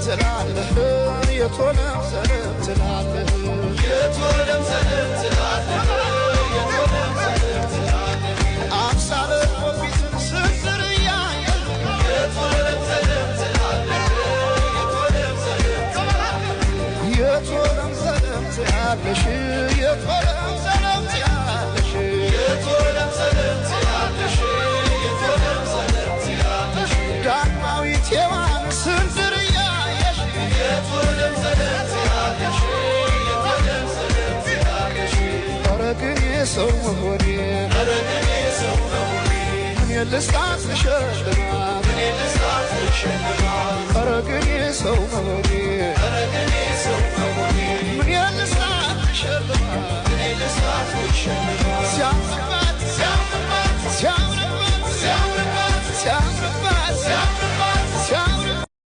ትላለህ የቶለም ሰለም ትላለህ የቶለም ሰለም ትላለህ የቶለም ሰለም ትላለህ አምሳለ ወፊትን ስንዝር ያየህ የቶለም ሰለም ትላለህ የቶለም ሰለም ትላለህ የቶለም ሰለም ትላለሽ የቶለም ሰለም ትላለሽ የቶለም ሰለም ትላለሽ የቶለም ሰለም ትላለሽ ዳግማዊት ሔዋን ስንዝር ያየሽ የቶለም ሰለም ትላለሽ የቶለም ሰለም ትላለሽ ኧረ ግን የሰው መሆኔ ኧረ ግን የሰው መሆኔ ምን ልስጣት ልሸልማት ምን ልስጣት ልሸልማት